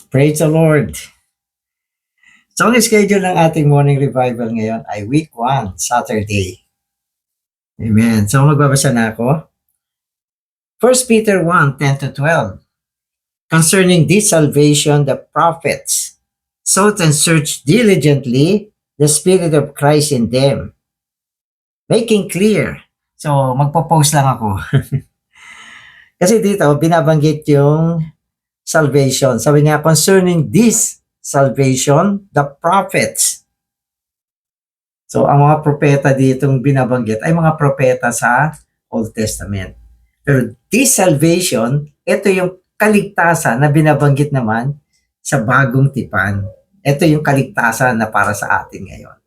Praise the Lord. So, ang schedule ng ating morning revival ngayon ay week 1, Saturday. Amen. So, magbabasa na ako. 1 Peter 1, 10 to 12. Concerning this salvation, the prophets sought and searched diligently the Spirit of Christ in them, making clear. So, magpo-post lang ako. Kasi dito, binabanggit yung salvation. Sabi niya, concerning this salvation, the prophets. So, ang mga propeta ditong binabanggit ay mga propeta sa Old Testament. Pero this salvation, ito yung kaligtasan na binabanggit naman sa bagong tipan. Ito yung kaligtasan na para sa atin ngayon.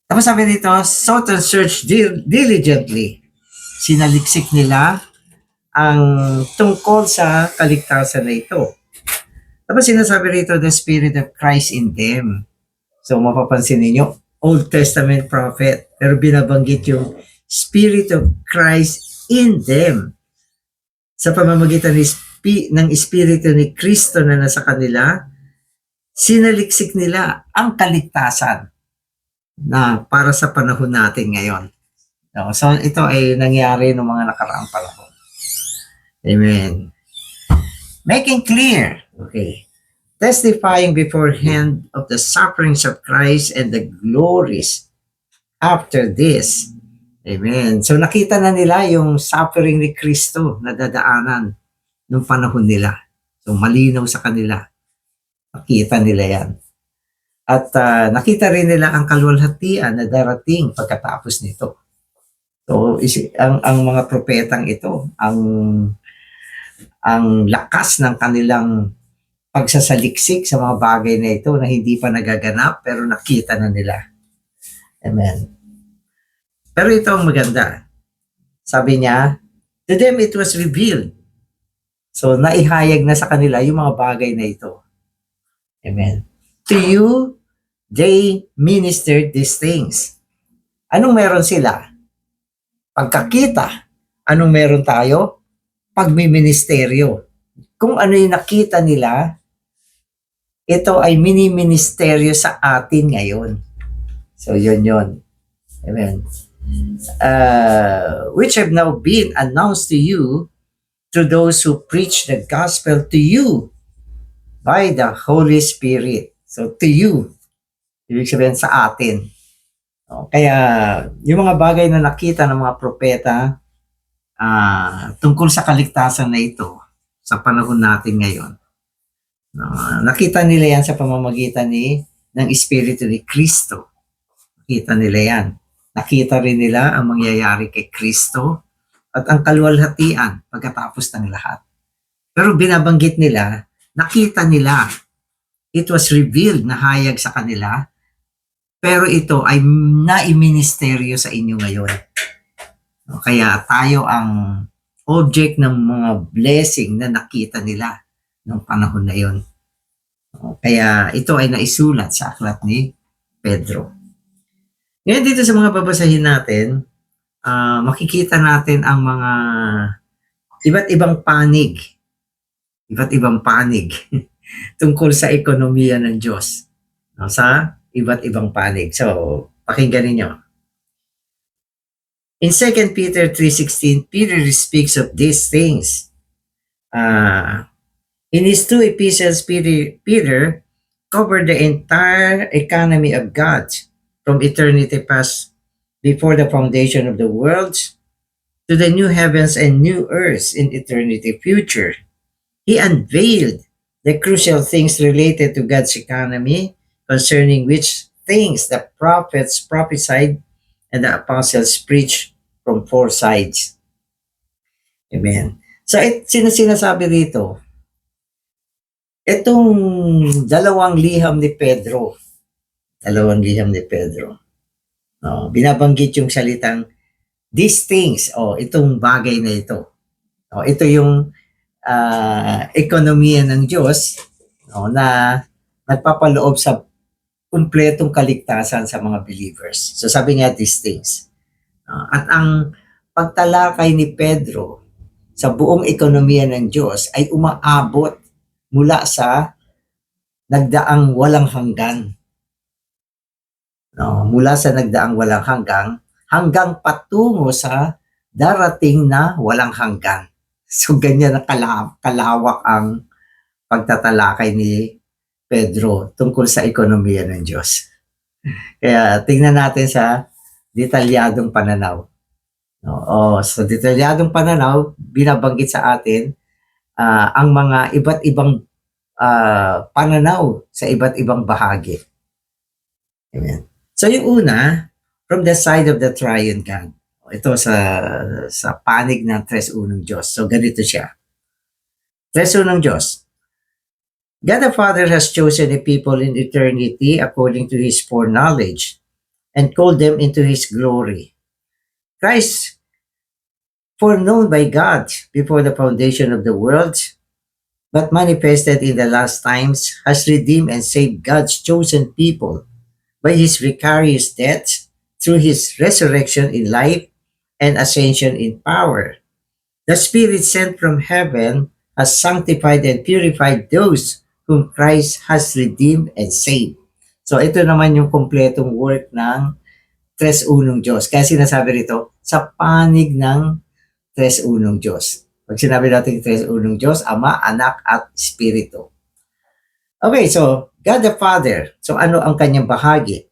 Tapos sabi dito, sought and search diligently. Sinaliksik nila ang tungkol sa kaligtasan na ito. Tapos sinasabi rito, the Spirit of Christ in them. So mapapansin ninyo, Old Testament prophet, pero binabanggit yung Spirit of Christ in them. Sa pamamagitan ng Espiritu ni Kristo na nasa kanila, sinaliksik nila ang kaligtasan na para sa panahon natin ngayon. So ito ay nangyari noong mga nakaraang panahon. Amen. Making clear, okay, testifying beforehand of the sufferings of Christ and the glories after this. Amen. So nakita na nila yung suffering ni Kristo na dadaanan nung panahon nila. So malinaw sa kanila. Nakita nila yan. At nakita rin nila ang kaluwalhatian na darating pagkatapos nito. So ang mga propetang ito, ang lakas ng kanilang pagsasaliksik sa mga bagay na ito na hindi pa nagaganap pero nakita na nila. Amen. Pero ito ang maganda. Sabi niya, to them it was revealed. So naihayag na sa kanila yung mga bagay na ito. Amen. To you, they ministered these things. Anong meron sila? Pagkakita. Anong meron tayo? Pagmiministeryo. Kung ano yung nakita nila, ito ay mini-ministeryo sa atin ngayon. So, yun. Amen. Which have now been announced to you through those who preach the gospel to you by the Holy Spirit. So, to you. Ibig sabihin sa atin. Kaya, yung mga bagay na nakita ng mga propeta, tungkol sa kaligtasan na ito sa panahon natin ngayon. Nakita nila yan sa pamamagitan ng Espiritu ni Kristo. Nakita nila yan. Nakita rin nila ang mangyayari kay Kristo at ang kaluwalhatian pagkatapos ng lahat. Pero binabanggit nila, nakita nila. It was revealed na hayag sa kanila, pero ito ay naiministeryo sa inyo ngayon. Kaya tayo ang object ng mga blessing na nakita nila noong panahon na yon. Kaya ito ay naisulat sa aklat ni Pedro. Ngayon dito sa mga babasahin natin, makikita natin ang mga iba't ibang panig. Iba't ibang panig tungkol sa ekonomiya ng Diyos. Sa iba't ibang panig. So, pakinggan ninyo. In 2 Peter 3:16, Peter speaks of these things. In his 2 epistles, Peter covered the entire economy of God from eternity past before the foundation of the world to the new heavens and new earth in eternity future. He unveiled the crucial things related to God's economy, concerning which things the prophets prophesied and the apostles preach from 4 sides. Amen. So, sinasabi dito, itong dalawang liham ni Pedro, binabanggit yung salitang these things, itong bagay na ito. Ito yung ekonomiya ng Diyos na nagpapaloob sa kumpletong kaligtasan sa mga believers. So sabi niya, these things. At ang pagtalakay ni Pedro sa buong ekonomiya ng Diyos ay umaabot mula sa nagdaang walang hanggan. No, mula sa nagdaang walang hanggang patungo sa darating na walang hanggan. So ganyan na kalawak ang pagtatalakay ni Pedro tungkol sa ekonomiya ng Diyos. Kaya tingnan natin sa detalyadong pananaw. No, sa detalyadong pananaw, binabanggit sa atin ang mga iba't ibang pananaw sa iba't ibang bahagi. Amen. So yung una, from the side of the triune God. Ito sa panig ng Tres Unong Diyos. So ganito siya. Tres Unong Diyos. God the Father has chosen a people in eternity according to His foreknowledge and called them into His glory. Christ, foreknown by God before the foundation of the world, but manifested in the last times, has redeemed and saved God's chosen people by His vicarious death through His resurrection in life and ascension in power. The Spirit sent from heaven has sanctified and purified those whom Christ has redeemed and saved. So ito naman yung kompletong work ng Tres Unong Diyos. Kaya sinasabi rito, sa panig ng Tres Unong Diyos. Pag sinabi natin Tres Unong Diyos, Ama, Anak, at Espiritu. Okay, so God the Father. So ano ang kanyang bahagi?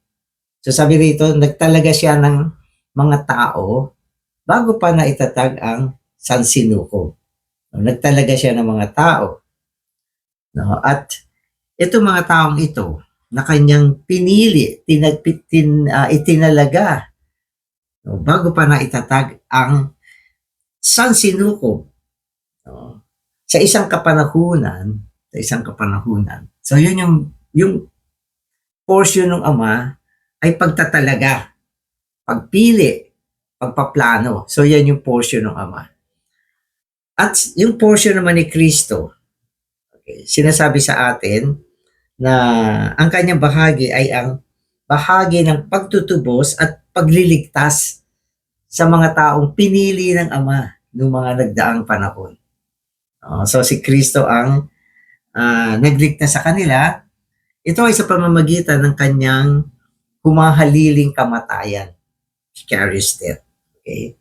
So sabi rito, nagtalaga siya ng mga tao bago pa na itatag ang sansinuko. Nagtalaga siya ng mga tao. No? At itong mga taong ito na kanyang pinili, itinalaga no? Bago pa na itatag ang sansinuko. No? Sa isang kapanahunan. So yun yung portion ng Ama ay pagtatalaga, pagpili, pagpaplano. So yan yung portion ng Ama. At yung portion naman ni Kristo, okay, sinasabi sa atin na ang kanyang bahagi ay ang bahagi ng pagtutubos at pagliligtas sa mga taong pinili ng Ama noong mga nagdaang panahon. So si Kristo ang nagligtas sa kanila. Ito ay sa pamamagitan ng kanyang humahaliling kamatayan, vicarious death. Okay?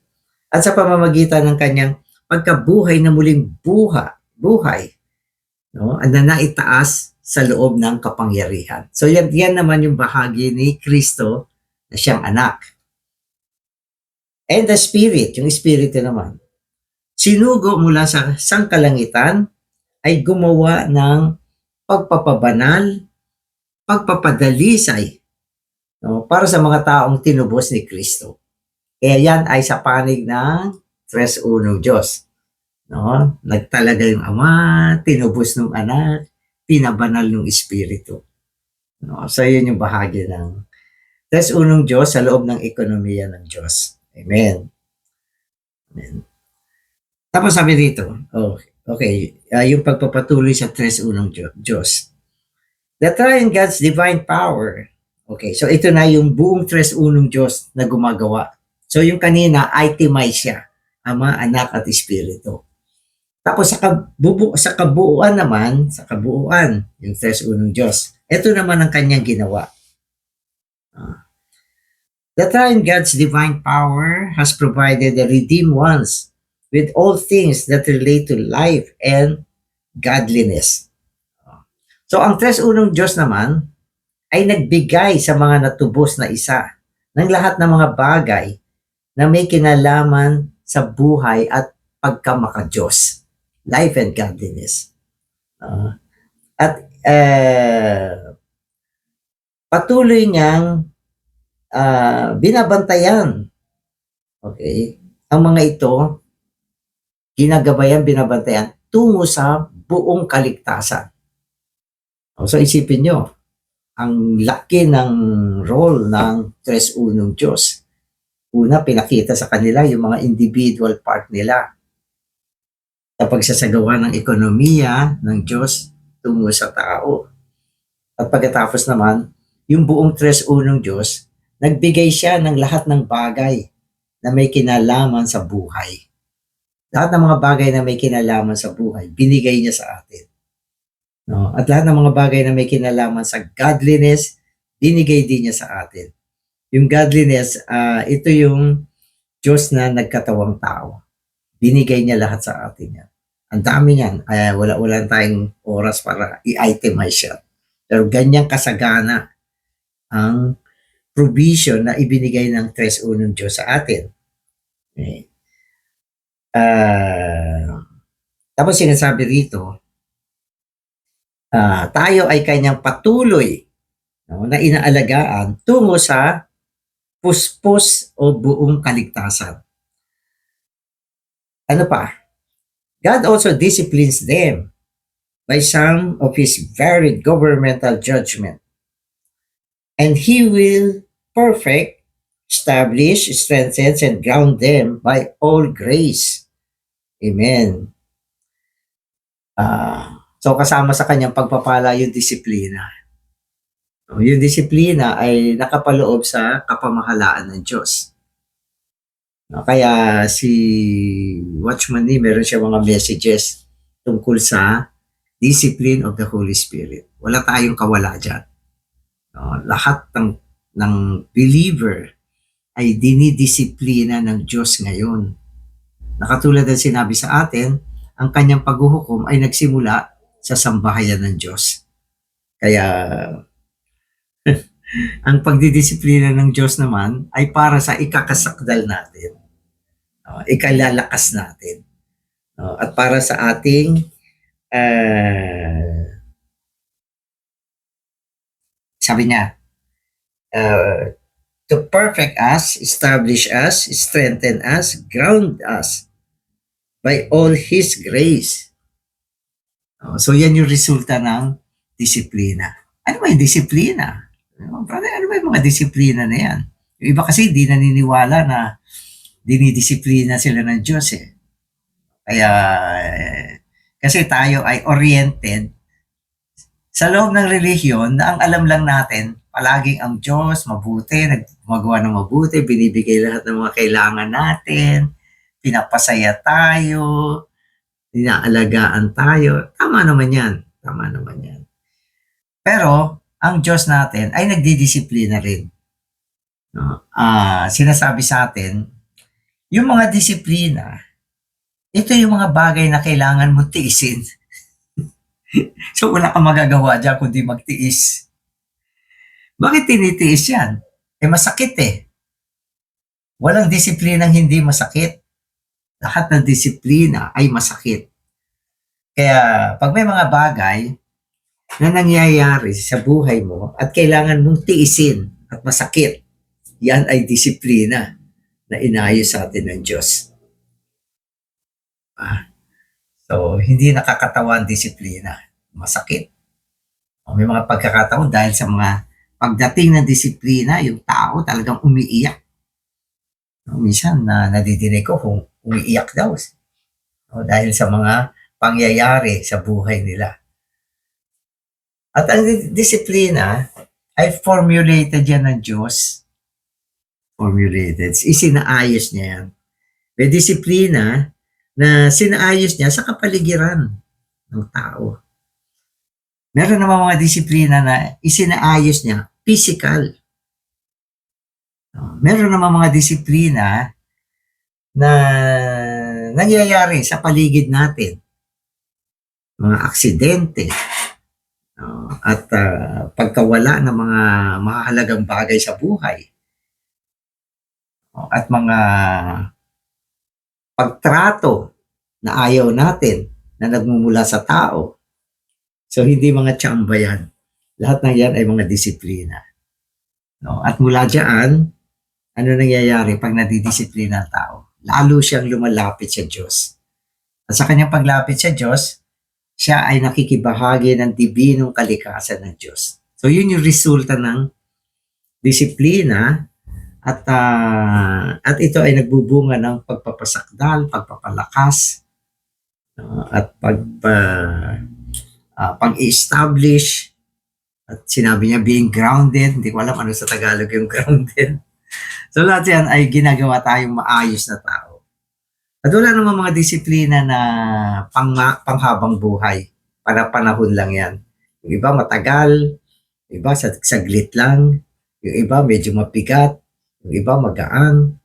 At sa pamamagitan ng kanyang pagkabuhay na muling buhay, no? Na naitaas sa loob ng kapangyarihan. So yan naman yung bahagi ni Kristo na siyang anak. And the Spirit, yung Espiritu naman, sinugo mula sa sangkalangitan ay gumawa ng pagpapabanal, pagpapadalisay, no? Para sa mga taong tinubos ni Kristo. Kaya yan ay sa panig ng Tres Unong Diyos. No? Nagtalaga yung Ama, tinubos ng Anak, pinabanal ng Espiritu. No? So yun yung bahagi ng Tres Unong Diyos sa loob ng ekonomiya ng Diyos. Amen. Amen. Tapos sabi dito, yung pagpapatuloy sa Tres Unong Diyos. The triune God's divine power. Okay, so ito na yung buong Tres Unong Diyos na gumagawa. So yung kanina, itemize siya. Ama, Anak, at Espiritu. Tapos sa kabuuan naman, yung Tres Unong Diyos, ito naman ang kanyang ginawa. The triune God's divine power has provided the redeemed ones with all things that relate to life and godliness. So ang Tres Unong Diyos naman ay nagbigay sa mga natubos na isa ng lahat ng mga bagay na may kinalaman sa buhay at pagkamaka-Diyos. Life and godliness. Patuloy niyang binabantayan. Okay? Ang mga ito, ginagabayan, binabantayan tungo sa buong kaligtasan. So isipin nyo, ang laki ng role ng Tres Unong Diyos. Una, pinakita sa kanila yung mga individual part nila sa pagsasagawa ng ekonomiya ng Diyos tungo sa tao. At pagkatapos naman, yung buong Tres Unong Diyos, nagbigay siya ng lahat ng bagay na may kinalaman sa buhay. Lahat ng mga bagay na may kinalaman sa buhay, binigay niya sa atin. No? At lahat ng mga bagay na may kinalaman sa godliness, binigay din niya sa atin. Yung godliness, ito yung Diyos na nagkatawang tao. Binigay niya lahat sa atin yan. Ang dami niyan. Wala tayong oras para i-itemize siya. Pero ganyang kasagana ang provision na ibinigay ng Tres Unong Diyos sa atin. Okay. Tapos sinasabi rito, tayo ay kanyang patuloy, no, na inaalagaan tungo sa puspos o buong kaligtasan. Ano pa? God also disciplines them by some of His varied governmental judgment. And He will perfect, establish, strengthen, and ground them by all grace. Amen. So kasama sa kanyang pagpapala yung disiplina. Yung disiplina ay nakapaloob sa kapamahalaan ng Diyos. Kaya si Watchman Nee, meron siya mga messages tungkol sa discipline of the Holy Spirit. Wala tayong kawala dyan. Lahat ng believer ay dinidisiplina ng Diyos ngayon. Nakatulad ng sinabi sa atin, ang kanyang paghuhukom ay nagsimula sa sambahayan ng Diyos. Kaya ang pagdidisiplina ng Diyos naman ay para sa ikakasakdal natin, ikalalakas natin, at para sa ating sabi niya, to perfect us, establish us, strengthen us, ground us by all His grace. So yan yung resulta ng disiplina. Ano ba yung disiplina? Ano ba yung mga disiplina na yan? Yung iba kasi di naniniwala na dinidisiplina sila ng Diyos eh. Kaya kasi tayo ay oriented sa loob ng relihiyon na ang alam lang natin, palaging ang Diyos, mabuti, gumagawa ng mabuti, binibigay lahat ng mga kailangan natin, pinapasaya tayo, inaalagaan tayo. Tama naman yan. Tama naman yan. Pero, ang Diyos natin ay nagdidisiplina rin. Sinasabi sa atin, yung mga disiplina, ito yung mga bagay na kailangan mo tiisin. So, wala kang magagawa dyan kundi magtiis. Bakit tinitiis yan? Masakit eh. Walang disiplinang hindi masakit. Lahat ng disiplina ay masakit. Kaya, pag may mga bagay na nangyayari sa buhay mo at kailangan mong tiisin at masakit, yan ay disiplina na inayos sa atin ng Diyos. So, hindi nakakatawa ang disiplina. Masakit. May mga pagkakataon dahil sa mga pagdating ng disiplina, yung tao talagang umiiyak. Minsan, nadidinig ko kung umiiyak daw. Dahil sa mga pangyayari sa buhay nila. At ang disiplina ay formulated yan ng Diyos. Formulated. Isinaayos niya yan. May disiplina na sinaayos niya sa kapaligiran ng tao. Meron naman mga disiplina na isinaayos niya physical. Meron naman mga disiplina na nangyayari sa paligid natin. Mga aksidente at pagkawala ng mga mahalagang bagay sa buhay at mga pagtrato na ayaw natin na nagmumula sa tao. So, hindi mga tsamba yan. Lahat ng yan ay mga disiplina. At mula dyan, ano nangyayari pag nadidisiplina ang tao? Lalo siyang lumalapit sa Diyos. At sa kanyang paglapit sa Diyos, siya ay nakikibahagi ng dibinong kalikasan ng Diyos. So, yun yung resulta ng disiplina at ito ay nagbubunga ng pagpapasakdal, pagpapalakas, at pag-establish, at sinabi niya being grounded. Hindi ko alam ano sa Tagalog yung grounded. So lahat yan ay ginagawa tayong maayos na tao. At wala naman mga disiplina na panghabang buhay, para panahon lang yan. Yung iba matagal, yung iba saglit lang, yung iba medyo mabigat, yung iba magaan.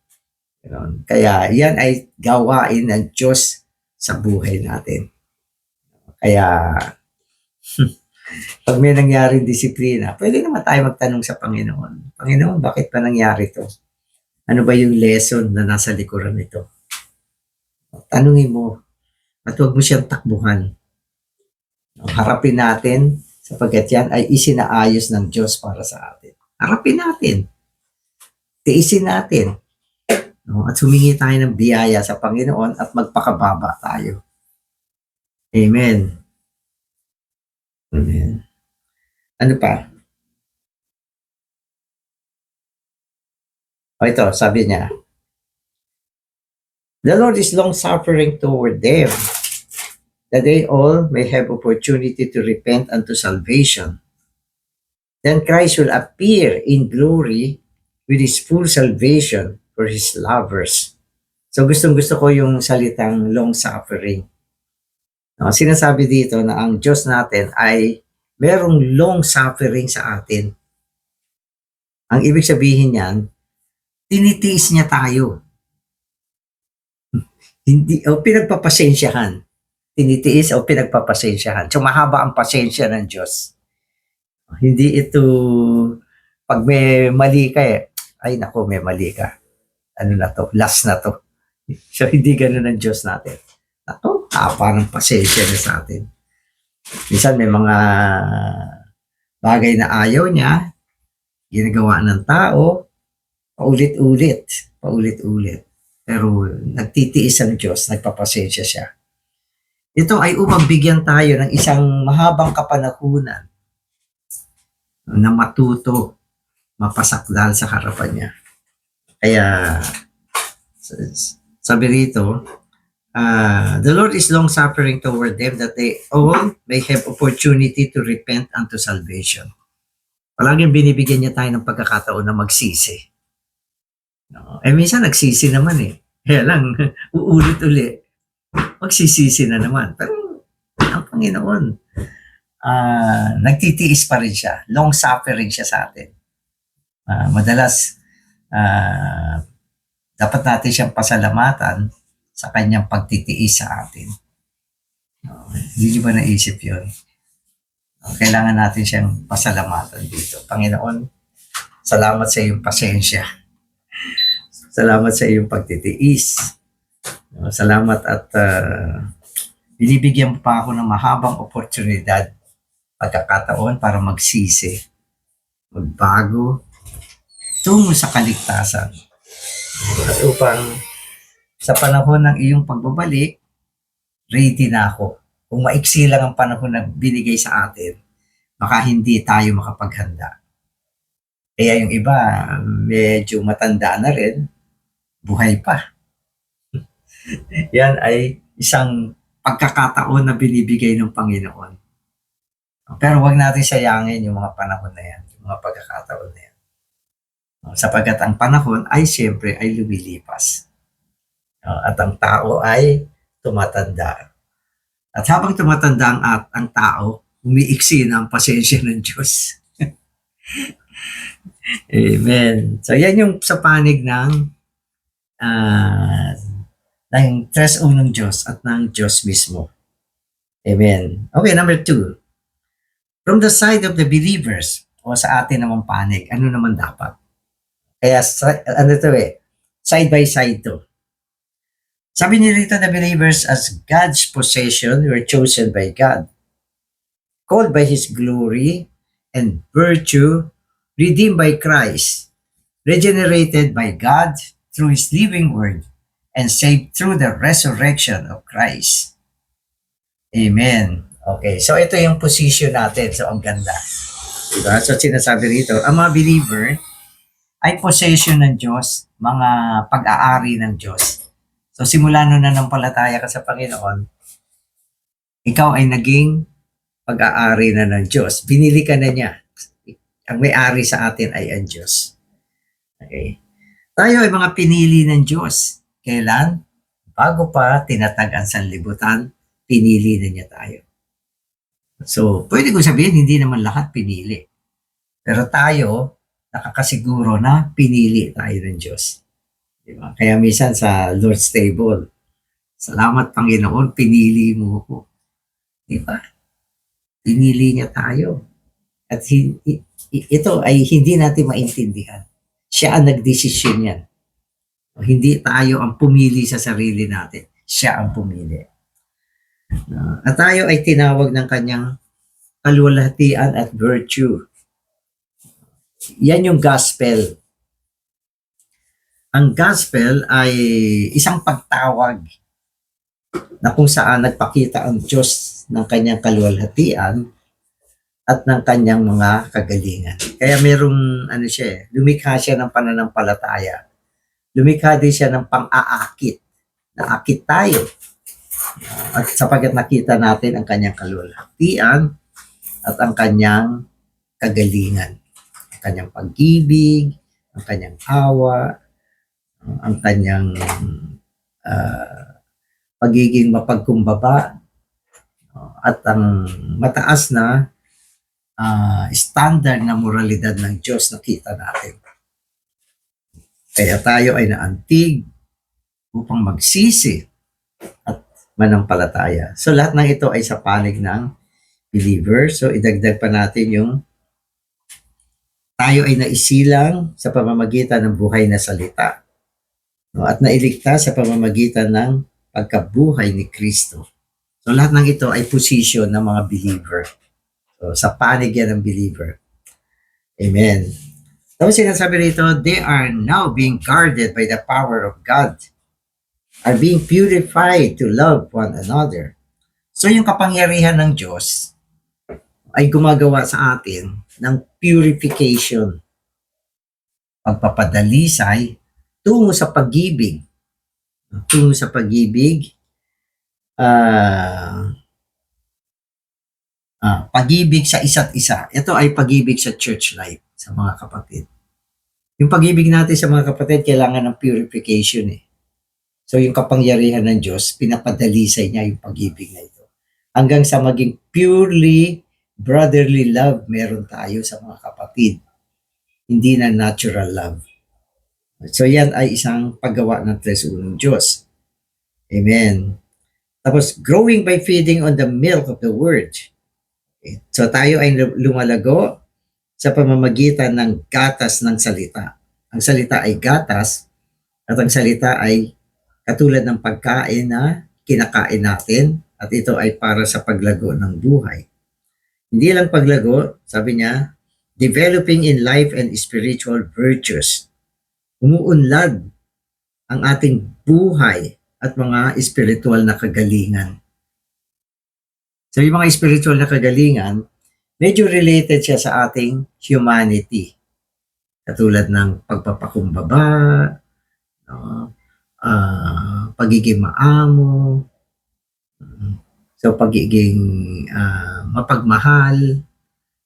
Ganon. Kaya yan ay gawain ng Diyos sa buhay natin. Kaya pag may nangyaring disiplina, pwede naman tayo magtanong sa Panginoon. Panginoon, bakit pa nangyari to? Ano ba yung lesson na nasa likuran nito? Tanungin mo at huwag mo siyang takbuhan. Harapin natin sapagkat yan ay isinaayos ng Diyos para sa atin. Harapin natin. Tiisin natin. At humingi tayo ng biyaya sa Panginoon at magpakababa tayo. Amen. Amen. Ano pa? O ito, sabi niya, the Lord is long-suffering toward them, that they all may have opportunity to repent unto salvation. Then Christ will appear in glory with His full salvation for His lovers. So gustong-gusto ko yung salitang long-suffering. No, sinasabi dito na ang Diyos natin ay merong long-suffering sa atin. Ang ibig sabihin niyan, tinitiis niya tayo. Hindi, o pinagpapasensyahan. Tinitiis o pinagpapasensyahan. So mahaba ang pasensya ng Diyos. Hindi ito, pag may mali ka ay nako, may mali ka. Ano na to? Last na to. So hindi ganun ang Diyos natin. Ako, haba ng pasensya na sa atin. Minsan may mga bagay na ayaw niya, ginagawa ng tao, paulit-ulit. Pero nagtitiis ang Diyos, nagpapasensya siya. Ito ay upang bigyan tayo ng isang mahabang kapanahunan na matuto, mapasakdal sa harapan niya. Kaya, sabi rito, the Lord is long-suffering toward them that they all may have opportunity to repent unto salvation. Palaging binibigyan niya tayo ng pagkakataon na magsisi. No? Minsan nagsisi naman Kaya lang, uulit-ulit. Magsisisi na naman. Pero ang Panginoon, nagtitiis pa rin siya. Long-suffering siya sa atin. Madalas, dapat natin siyang pasalamatan sa kanyang pagtitiis sa atin. Hindi niyo ba naisip yun? Kailangan natin siyang pasalamatan dito. Panginoon, salamat sa iyong pasensya. Salamat sa iyong pagtitiis. Salamat at binibigyan pa ako ng mahabang oportunidad, pagkakataon para magsisi, magbago, tungo sa kaligtasan. At upang sa panahon ng iyong pagbabalik, ready na ako. Kung maiksi lang ang panahon na binigay sa atin, baka hindi tayo makapaghanda. Kaya yung iba, medyo matanda na rin, buhay pa. Yan ay isang pagkakataon na binibigay ng Panginoon. Pero wag natin sayangin yung mga panahon na yan, yung mga pagkakataon na yan. Sapagkat ang panahon ay siyempre ay lumilipas. At ang tao ay tumatanda. At habang tumatanda ang tao, umiiksi na ang pasensya ng Diyos. Amen. So yan yung sa panig ng 3 ng Diyos at ng Diyos mismo. Amen. Okay, number 2. From the side of the believers, o sa atin naman panig, ano naman dapat? Kaya, side by side to. Sabi ni rito, the believers as God's possession were chosen by God, called by His glory and virtue, redeemed by Christ, regenerated by God through His living word, and saved through the resurrection of Christ. Amen. Okay, so ito yung position natin. So, ang ganda. Diba? So, sinasabi rito, ang mga believer ay possession ng Diyos, mga pag-aari ng Diyos. So, simula nung nanampalataya ka sa Panginoon, ikaw ay naging pag-aari na ng Diyos. Binili ka na niya. Ang may-ari sa atin ay ang Diyos. Okay. Tayo ay mga pinili ng Diyos. Kailan? Bago pa tinatag ang sanlibutan, pinili na niya tayo. So, pwede ko sabihin, hindi naman lahat pinili. Pero tayo, nakakasiguro na pinili tayo ng Diyos. Diba? Kaya minsan sa Lord's Table, salamat Panginoon, pinili mo ko. Diba? Pinili niya tayo. At ito ay hindi natin maintindihan. Siya ang nagdesisyon yan. Hindi tayo ang pumili sa sarili natin. Siya ang pumili. At tayo ay tinawag ng kanyang kaluwalhatian at virtue. Yan yung gospel. Ang gospel ay isang pagtawag na kung saan nagpakita ang Diyos ng kanyang kaluwalhatian at ng kanyang mga kagalingan. Kaya merong lumikha siya ng pananampalataya. Lumikha din siya ng pang-aakit. Naakit tayo. At sapagkat nakita natin ang kanyang kaluwalhatian at ang kanyang kagalingan. Ang kanyang pag-ibig, ang kanyang awa, ang kanyang pagiging mapagkumbaba, at ang mataas na standard na moralidad ng Diyos nakita natin. Kaya tayo ay naantig upang magsisi at manampalataya. So lahat ng ito ay sa panig ng believer. So idagdag pa natin yung tayo ay naisilang sa pamamagitan ng buhay na salita. At nailigtas sa pamamagitan ng pagkabuhay ni Kristo. So lahat ng ito ay position ng mga believer. So sa panig yan ng believer. Amen. Tapos sinasabi rito, they are now being guarded by the power of God, are being purified to love one another. So yung kapangyarihan ng Diyos ay gumagawa sa atin ng purification, pagpapadalisay tungo sa pag-ibig. Tungo sa pag-ibig, pag-ibig sa isa't isa. Ito ay pag-ibig sa church life, sa mga kapatid. Yung pag-ibig natin sa mga kapatid, kailangan ng purification eh. So yung kapangyarihan ng Diyos, pinapadalisay niya yung pag-ibig na ito. Hanggang sa maging purely brotherly love meron tayo sa mga kapatid. Hindi na natural love. So yan ay isang paggawa ng tres unong Diyos. Amen. Tapos, growing by feeding on the milk of the word. Okay. So tayo ay lumalago sa pamamagitan ng gatas ng salita. Ang salita ay gatas at ang salita ay katulad ng pagkain na kinakain natin at ito ay para sa paglago ng buhay. Hindi lang paglago, sabi niya, developing in life and spiritual virtues. Umuunlad ang ating buhay at mga spiritual na kagalingan. So yung mga spiritual na kagalingan, medyo related siya sa ating humanity. Katulad ng pagpapakumbaba, pagiging maamo, so pagiging mapagmahal,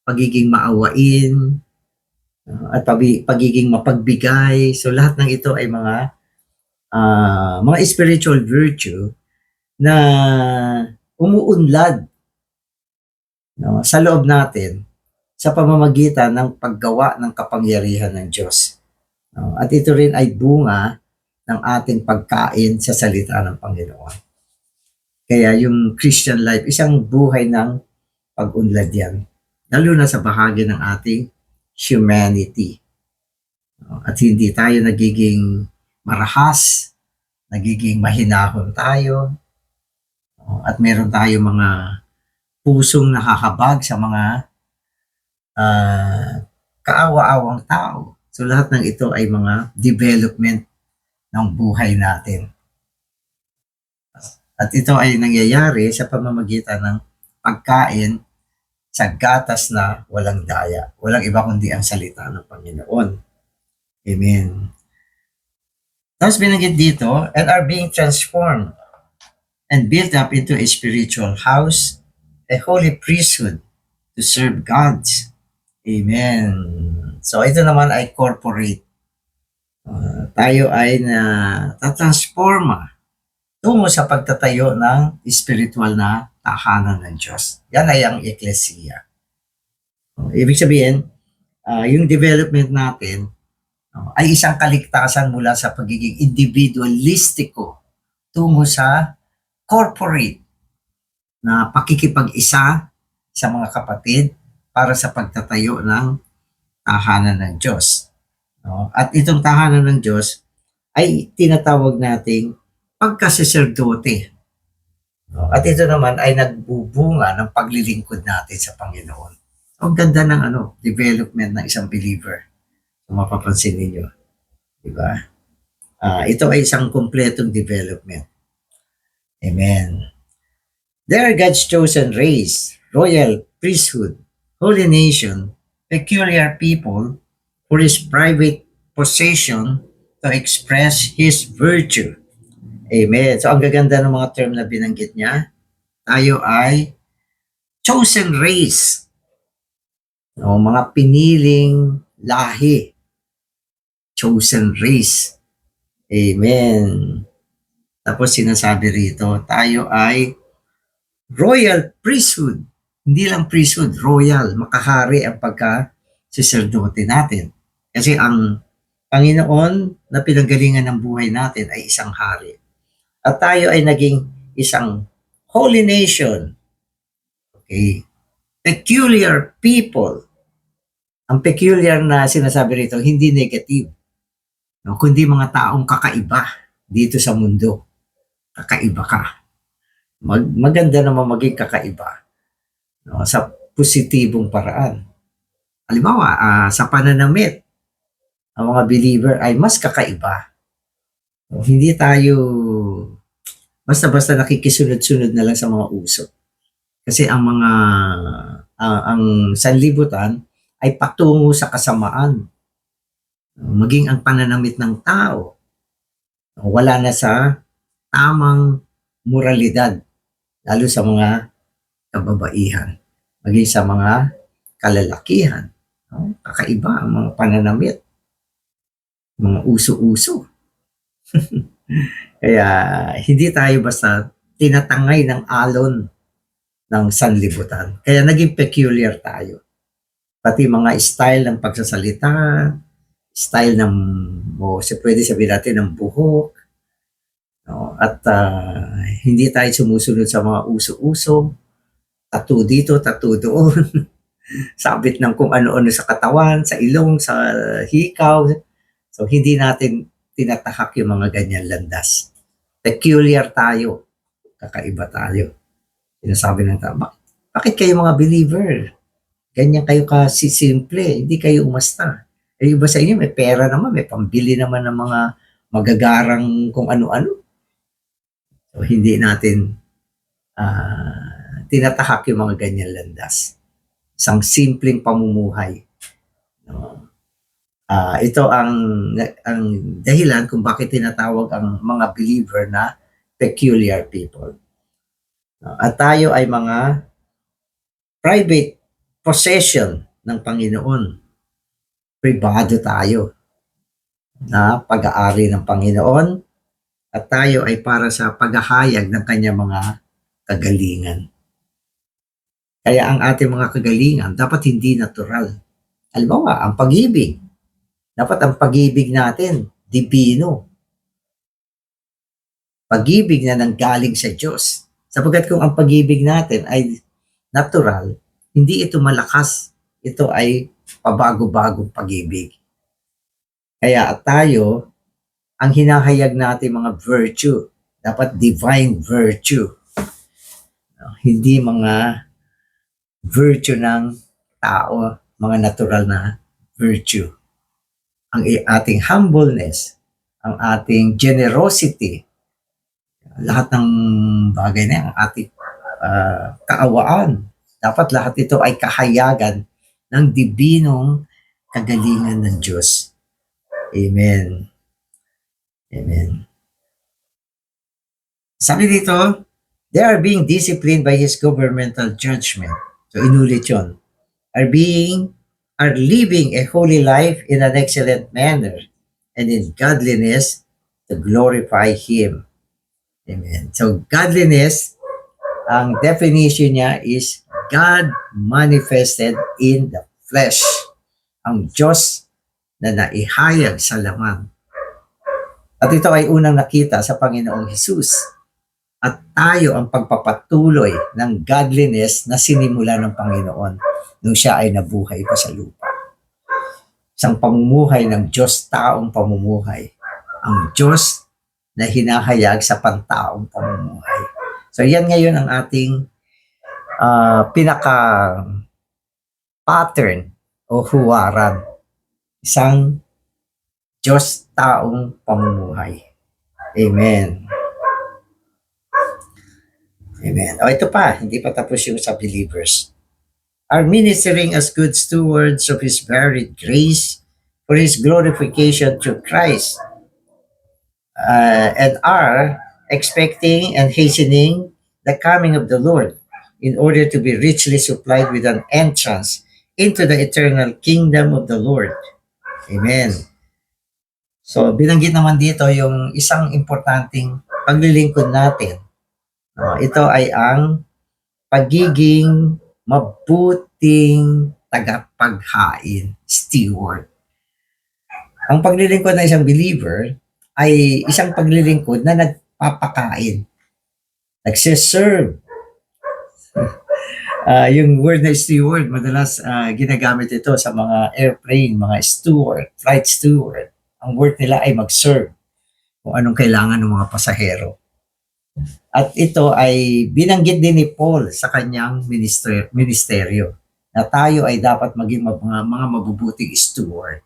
pagiging maawain, at pagiging mapagbigay. So lahat ng ito ay mga spiritual virtue na umuunlad sa loob natin sa pamamagitan ng paggawa ng kapangyarihan ng Diyos. At ito rin ay bunga ng ating pagkain sa salita ng Panginoon. Kaya yung Christian life, isang buhay ng pag-unlad yan. Lalo na sa bahagi ng ating humanity. At hindi tayo nagiging marahas, nagiging mahinahon tayo, at meron tayo mga pusong nakakabag sa mga kaawa-awang tao. So lahat ng ito ay mga development ng buhay natin. At ito ay nangyayari sa pamamagitan ng pagkain sa gatas na walang daya. Walang iba kundi ang salita ng Panginoon. Amen. Tapos binanggit dito, and are being transformed and built up into a spiritual house, a holy priesthood to serve God. Amen. So ito naman ay corporate. Tayo ay na tatransforma tungo sa pagtatayo ng spiritual na tahanan ng Diyos. Yan ay ang eklesiya. Ibig sabihin, yung development natin ay isang kaligtasan mula sa pagiging individualistiko tungo sa corporate na pakikipag-isa sa mga kapatid para sa pagtatayo ng tahanan ng Diyos. At itong tahanan ng Diyos ay tinatawag nating pagkasisardote. At ito naman ay nagbubunga ng paglilingkod natin sa Panginoon. Ang ganda ng development ng isang believer. Kung mapapansin ninyo. Diba? Ito ay isang kumpletong development. Amen. They are God's chosen race, royal priesthood, holy nation, peculiar people, for His private possession to express His virtue. Amen. So, ang gaganda ng mga term na binanggit niya, tayo ay chosen race. Mga piniling lahi. Chosen race. Amen. Tapos sinasabi rito, tayo ay royal priesthood. Hindi lang priesthood, royal. Makahari ang pagka-sacerdote natin. Kasi ang Panginoon na pinanggalingan ng buhay natin ay isang hari. At tayo ay naging isang holy nation. Okay. Peculiar people. Ang peculiar na sinasabi rito, hindi negative. Kundi mga taong kakaiba dito sa mundo. Kakaiba ka. Maganda naman maging kakaiba. Sa positibong paraan. Halimbawa, sa pananamit, ang mga believer ay mas kakaiba. Hindi tayo basta-basta nakikisunod-sunod na lang sa mga uso. Kasi ang sanlibutan ay patungo sa kasamaan. Maging ang pananamit ng tao, wala na sa tamang moralidad, lalo sa mga kababaihan, maging sa mga kalalakihan. Kakaiba ang mga pananamit, mga uso-uso. Kaya hindi tayo basta tinatangay ng alon ng sanlibutan. Kaya naging peculiar tayo. Pati mga style ng pagsasalita, style ng, pwede sabihin natin, ng buhok. At hindi tayo sumusunod sa mga uso-uso. Tattoo dito, tattoo doon. Sabit ng kung ano-ano sa katawan, sa ilong, sa hikaw. So hindi natin tinatahak yung mga ganyan landas. Peculiar tayo. Kakaiba tayo. Sinasabi ng tao, bakit kayo mga believer? Ganyan kayo kasi simple, hindi kayo umasta. Iba sa inyo, may pera naman, may pambili naman ng mga magagarang kung ano-ano. So, hindi natin tinatahak yung mga ganyan landas. Isang simpleng pamumuhay. Ito ang dahilan kung bakit tinatawag ang mga believer na peculiar people. At tayo ay mga private possession ng Panginoon. Pribado tayo na pag-aari ng Panginoon at tayo ay para sa paghahayag ng kanyang mga kagalingan. Kaya ang ating mga kagalingan dapat hindi natural. Halimbawa, ang pag-ibig. Dapat ang pag-ibig natin, dibino. Pag-ibig na nanggaling sa Diyos. Sapagkat kung ang pag-ibig natin ay natural, hindi ito malakas. Ito ay pabago-bagong pag-ibig. Kaya tayo, ang hinahayag natin mga virtue, dapat divine virtue. Hindi mga virtue ng tao, mga natural na virtue. Ang ating humbleness, ang ating generosity, lahat ng bagay na yan, ang ating kaawaan, dapat lahat ito ay kahayagan ng dibinong kagalingan ng Diyos. Amen. Amen. Sabi dito, they are being disciplined by His governmental judgment. So inulit yun. Are living a holy life in an excellent manner and in godliness to glorify Him. Amen. So godliness ang definition niya is God manifested in the flesh. Ang Diyos na naihayag sa laman. At ito ay unang nakita sa Panginoong Hesus. At tayo ang pagpapatuloy ng godliness na sinimula ng Panginoon nung siya ay nabuhay pa sa lupa. Isang pamumuhay ng Diyos taong pamumuhay. Ang Diyos na hinahayag sa pantaong pamumuhay. So yan ngayon ang ating pinaka pattern o huwaran. Isang Diyos taong pamumuhay. Amen. Amen. O ito pa, hindi pa tapos yung sa believers. Are ministering as good stewards of His varied grace for His glorification through Christ, and are expecting and hastening the coming of the Lord in order to be richly supplied with an entrance into the eternal kingdom of the Lord. Amen. So, binanggit naman dito yung isang importanteng paglilingkod natin. Ito ay ang pagiging mabuting tagapaghain, steward. Ang paglilingkod ng isang believer ay isang paglilingkod na nagpapakain, nagsiserve. Yung word na steward, madalas ginagamit ito sa mga airplane, mga steward, flight steward. Ang word nila ay mag-serve kung anong kailangan ng mga pasahero. At ito ay binanggit din ni Paul sa kanyang ministeryo na tayo ay dapat maging mga mabubuting steward.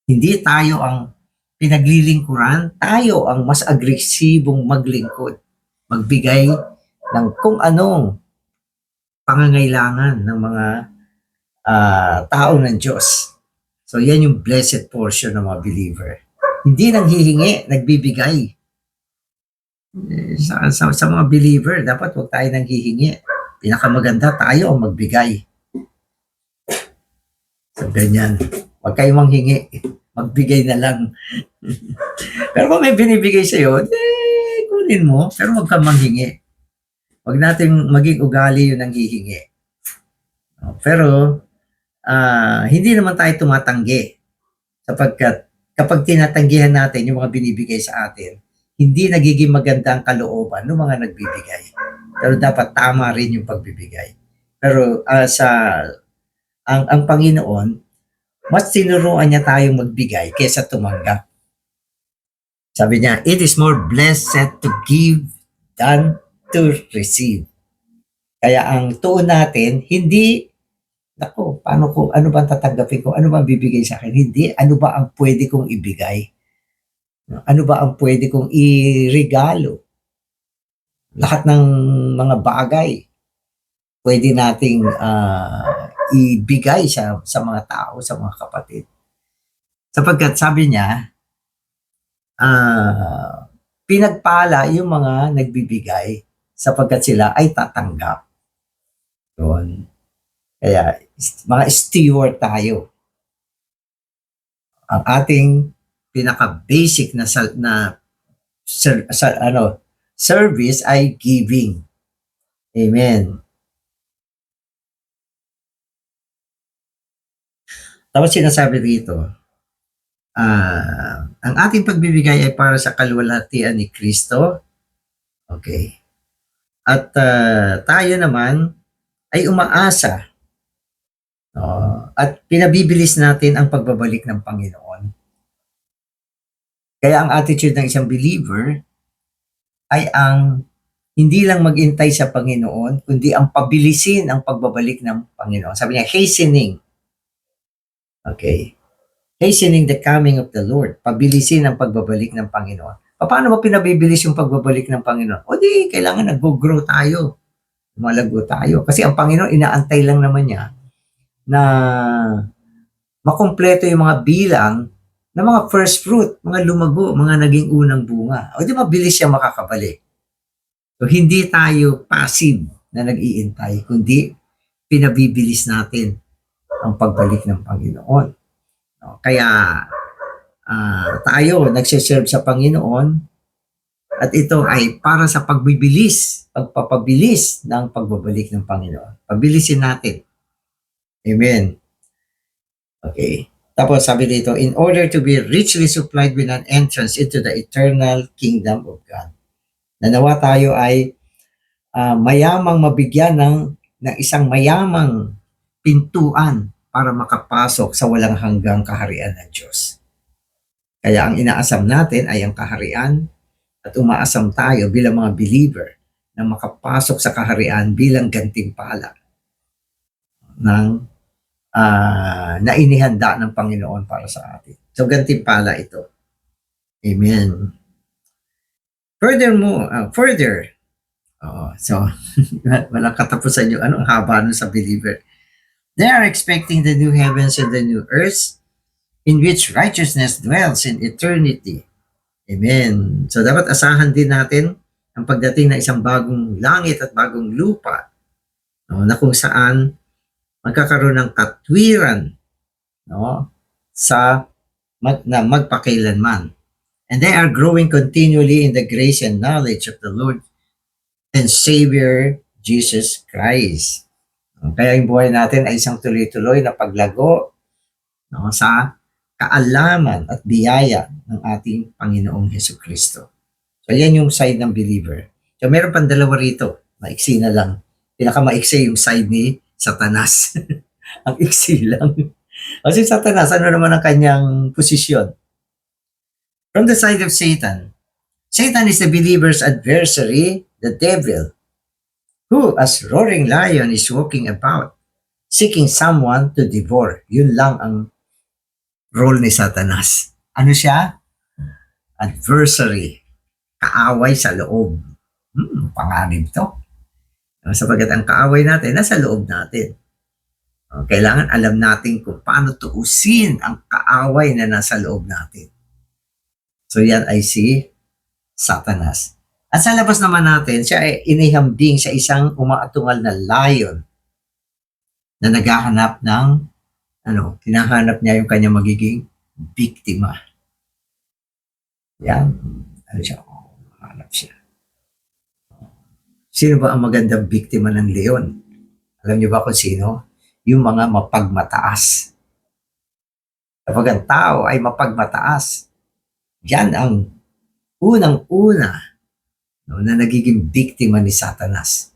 Hindi tayo ang pinaglilingkuran, tayo ang mas agresibong maglingkod, magbigay ng kung anong pangangailangan ng mga tao ng Diyos. So yan yung blessed portion ng mga believer. Hindi nanghihingi, nagbibigay. Sa mga believer, dapat huwag tayo nanghihingi. Pinakamaganda, tayo ang magbigay. So ganyan. Huwag kayong manghingi. Magbigay na lang. Pero kung may binibigay sa'yo, kunin mo. Pero huwag kang manghingi. Huwag natin maging ugali yung nanghihingi. Pero, hindi naman tayo tumatanggi. Sapagkat kapag tinatanggihan natin yung mga binibigay sa atin, hindi nagiging maganda ang kalooban ng mga nagbibigay. Pero dapat tama rin yung pagbibigay. Pero ang Panginoon, mas tinuruan niya tayong magbigay kaysa tumanggap. Sabi niya, it is more blessed to give than to receive. Kaya ang tuon natin, hindi, ano ba tatanggapin ko? Ano ba bibigay sa akin? Hindi, ano ba ang pwede kong ibigay? Ano ba ang pwede kong iregalo? Lahat ng mga bagay pwede nating ibigay sa mga tao, sa mga kapatid. Sapagkat sabi niya, pinagpala yung mga nagbibigay sapagkat sila ay tatanggap. Yun. Kaya mga steward tayo. Ang ating pinaka-basic na service ay giving. Amen. Tapos sinasabi dito, ang ating pagbibigay ay para sa kaluwalhatian ni Kristo. Okay. At tayo naman ay umaasa at pinabibilis natin ang pagbabalik ng Panginoon. Kaya ang attitude ng isang believer ay ang hindi lang maghintay sa Panginoon, kundi ang pabilisin ang pagbabalik ng Panginoon. Sabi niya, hastening. Okay. Hastening the coming of the Lord. Pabilisin ang pagbabalik ng Panginoon. Paano ba pinabibilis yung pagbabalik ng Panginoon? O di, kailangan nag-grow tayo. Malago tayo. Kasi ang Panginoon, inaantay lang naman niya na makumpleto yung mga bilang ng mga first fruit, mga lumago, mga naging unang bunga. O di mabilis siya makakabalik. So, hindi tayo passive na nag-iintay, kundi pinabibilis natin ang pagbalik ng Panginoon. Kaya tayo nagsiserve sa Panginoon At ito ay para sa pagpapabilis ng pagbabalik ng Panginoon. Pabilisin natin. Amen. Okay. Tapos sabi dito, in order to be richly supplied with an entrance into the eternal kingdom of God. Nanawa tayo ay mayamang mabigyan ng isang mayamang pintuan para makapasok sa walang hanggang kaharian ng Diyos. Kaya ang inaasam natin ay ang kaharian at umaasam tayo bilang mga believer na makapasok sa kaharian bilang gantimpala ng na inihanda ng Panginoon para sa atin. So gantimpala ito. Amen. Further, so walang katapusan yung ang haba nun sa believer. They are expecting the new heavens and the new earth in which righteousness dwells in eternity. Amen. So dapat asahan din natin ang pagdating ng isang bagong langit at bagong lupa, na kung saan magkakaroon ng katwiran, na magpakailanman. And they are growing continually in the grace and knowledge of the Lord and Savior Jesus Christ. Kaya yung buhay natin ay isang tuloy-tuloy na paglago sa kaalaman at biyaya ng ating Panginoong Hesukristo. So yan yung side ng believer. So meron pang dalawa rito, maiksi na lang. Pinakamaiksi yung side ni Satanas. Ang iksi lang. Kasi Satanas, ano naman ang kanyang posisyon? From the side of Satan, Satan is the believer's adversary, the devil, who as roaring lion is walking about, seeking someone to devour. Yun lang ang role ni Satanas. Ano siya? Adversary. Kaaway sa loob. Panganib to. Sapagat ang kaaway natin, nasa loob natin. Kailangan alam natin kung paano tuusin ang kaaway na nasa loob natin. So yan ay si Satanas. At sa labas naman natin, siya ay inihambing sa isang umaatungal na lion na naghahanap ng hinahanap niya yung kanyang magiging biktima. Yan. Siya? Hanap siya. Sino ba ang magandang biktima ng leon? Alam niyo ba kung sino? Yung mga mapagmataas. Kapag ang tao ay mapagmataas, yan ang unang-una na nagiging biktima ni Satanas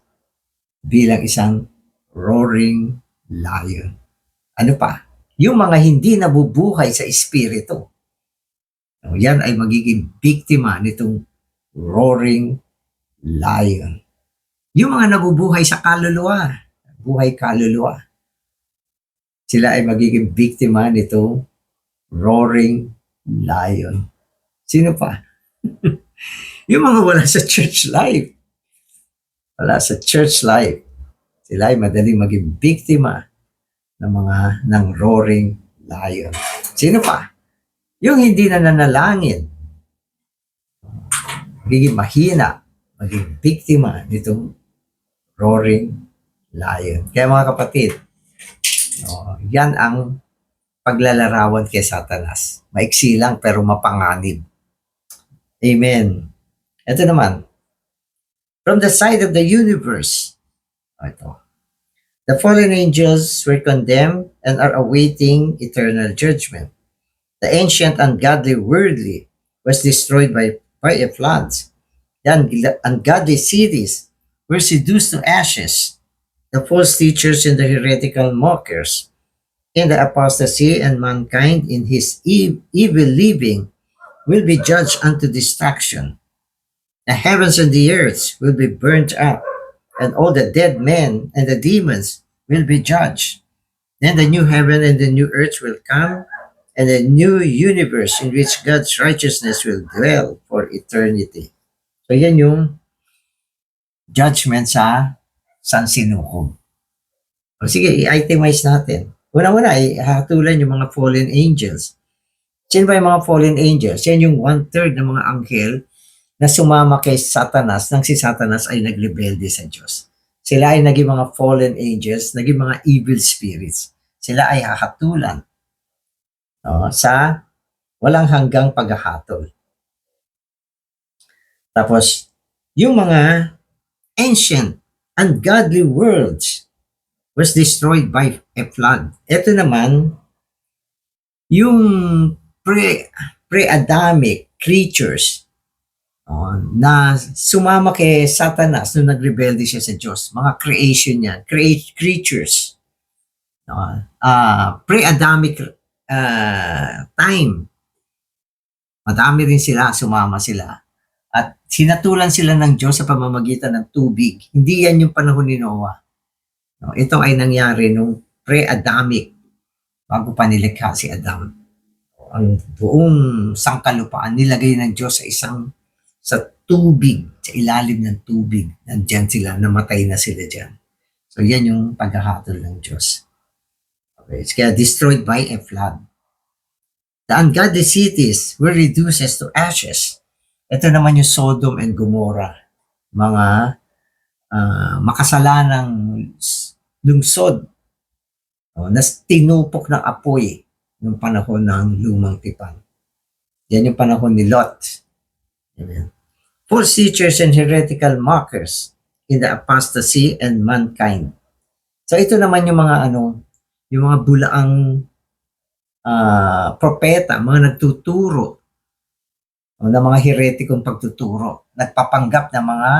bilang isang roaring lion. Ano pa? Yung mga hindi nabubuhay sa espiritu. Yan ay magiging biktima nitong roaring lion. Yung mga nabubuhay sa kaluluwa, buhay kaluluwa, sila ay magiging biktima nitong roaring lion. Sino pa? Yung mga wala sa church life. Wala sa church life. Sila ay madaling maging biktima ng roaring lion. Sino pa? Yung hindi na nanalangin, magiging mahina, maging biktima nitong roaring lion. Kaya mga kapatid, yan ang paglalarawan kay Satanas. Maiksi lang pero mapanganib. Amen. Ito naman, from the side of the universe, ito, the fallen angels were condemned and are awaiting eternal judgment. The ancient ungodly worldly was destroyed by a flood. The ungodly cities were seduced to ashes. The false teachers and the heretical mockers in the apostasy, and mankind in his evil living will be judged unto destruction. The heavens and the earth will be burnt up, and all the dead men and the demons will be judged. Then the new heaven and the new earth will come, and a new universe in which God's righteousness will dwell for eternity. So yan yung judgment sa sansinukob. O sige, i-itemize natin. Una-una, hatulan yung mga fallen angels. Sino ba yung mga fallen angels? Yan yung 1/3 ng mga anghel na sumama kay Satanas nang si Satanas ay nagrebelde sa Diyos. Sila ay naging mga fallen angels, naging mga evil spirits. Sila ay hahatulan sa walang hanggang paghahatol. Tapos, yung mga ancient, ungodly worlds was destroyed by a flood. Ito naman, yung pre-Adamic creatures na sumama kay Satanas nung nagrebelde siya sa Diyos. Mga creation yan, creatures. Pre-Adamic time. Madami rin sila, sumama sila. At sinatulan sila ng Diyos sa pamamagitan ng tubig. Hindi yan yung panahon ni Noah. Ito ay nangyari nung pre-Adamic, bago pa nilikha si Adam. Ang buong sangkalupaan nilagay ng Diyos sa tubig, sa ilalim ng tubig. Nandyan sila, namatay na sila dyan. So yan yung paghahatol ng Diyos. Okay, kaya destroyed by a flood. The ungodly cities were reduced to ashes. Ito naman yung Sodom and Gomorrah. Mga makasalanang lungsod na tinupok ng apoy ng panahon ng lumang tipan. Yan yung panahon ni Lot. Amen. False teachers and heretical mockers in the apostasy and mankind. So ito naman yung mga yung mga bulaang propeta, mga nagtuturo ng mga heretikong pagtuturo, nagpapanggap ng mga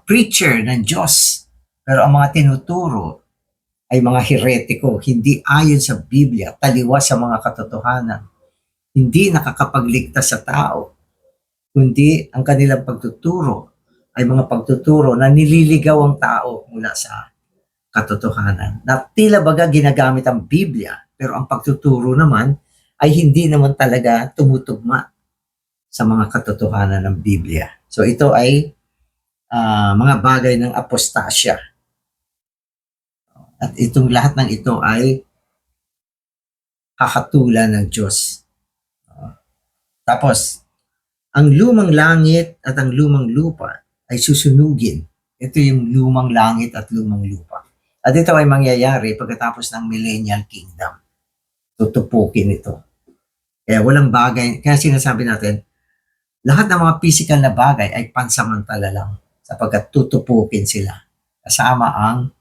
preacher ng Diyos. Pero ang mga tinuturo ay mga heretiko, hindi ayon sa Biblia, taliwas sa mga katotohanan. Hindi nakakapagligtas sa tao, kundi ang kanilang pagtuturo ay mga pagtuturo na nililigaw ang tao mula sa katotohanan. Na tila baga ginagamit ang Biblia, pero ang pagtuturo naman ay hindi naman talaga tumutugma sa mga katotohanan ng Biblia. So ito ay mga bagay ng apostasya. At itong lahat ng ito ay hahatulan ng Diyos. Tapos, ang lumang langit at ang lumang lupa ay susunugin. Ito yung lumang langit at lumang lupa. At ito ay mangyayari pagkatapos ng millennial kingdom. Tutupukin ito. Kaya walang bagay, kaya sinasabi natin, lahat ng mga physical na bagay ay pansamantala lang sapagkat tutupukin sila. Kasama ang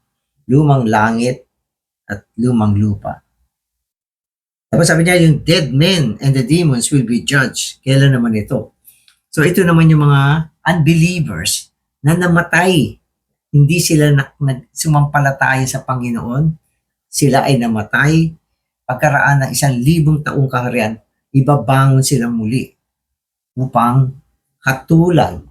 lumang langit at lumang lupa. Tapos sabi niya, yung dead men and the demons will be judged. Kailan naman ito? So ito naman yung mga unbelievers na namatay. Hindi sila sumampalataya sa Panginoon. Sila ay namatay. Pagkaraan ng 1,000 taong kaharian, ibabangon silang muli upang hatulan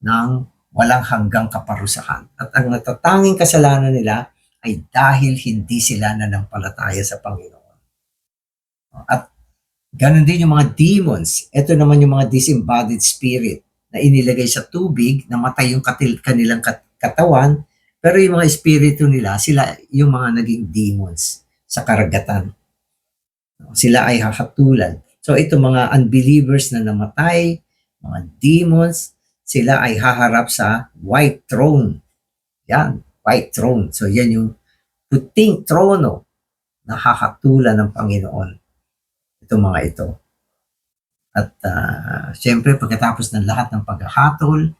ng walang hanggang kaparusahan. At ang natatanging kasalanan nila ay dahil hindi sila nanampalataya sa Panginoon. At ganun din yung mga demons. Ito naman yung mga disembodied spirit na inilagay sa tubig, namatay yung kanilang katawan, pero yung mga espiritu nila, sila yung mga naging demons sa karagatan. Sila ay hahatulan. So ito mga unbelievers na namatay, mga demons, sila ay haharap sa white throne. Yan, white throne. So yan yung puting trono na hahatulan ng Panginoon. Itong mga ito. At siyempre pagkatapos ng lahat ng paghahatol,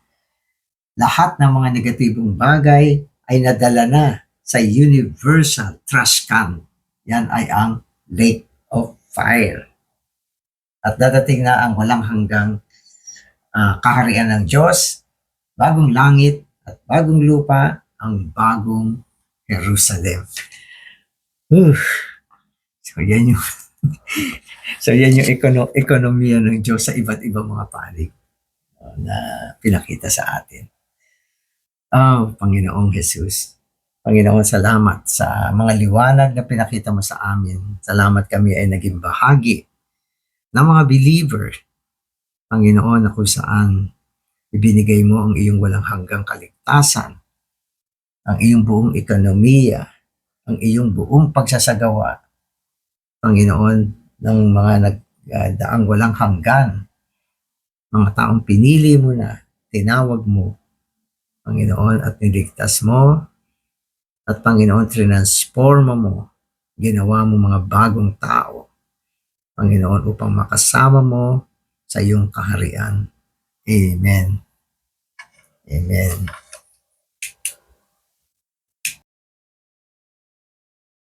lahat ng mga negatibong bagay ay nadala na sa universal trash can. Yan ay ang lake of fire. At dadating na ang walang hanggang kaharian ng Diyos, bagong langit at bagong lupa, ang bagong Jerusalem. So yan yung so yan yung ekonomiya ng Diyos sa iba't ibang mga panig na pinakita sa atin. Oh, Panginoong Jesus. Panginoon, salamat sa mga liwanag na pinakita mo sa amin. Salamat kami ay naging bahagi ng mga believer, Panginoon, na kung saan ibinigay mo ang iyong walang hanggang kaligtasan, ang iyong buong ekonomiya, ang iyong buong pagsasagawa, Panginoon, ng mga nagdaang walang hanggan, mga taong pinili mo na, tinawag mo, Panginoon, at niligtas mo, at Panginoon, transforma mo, ginawa mo mga bagong tao, Panginoon, upang makasama mo sa iyong kaharian. Amen. Amen.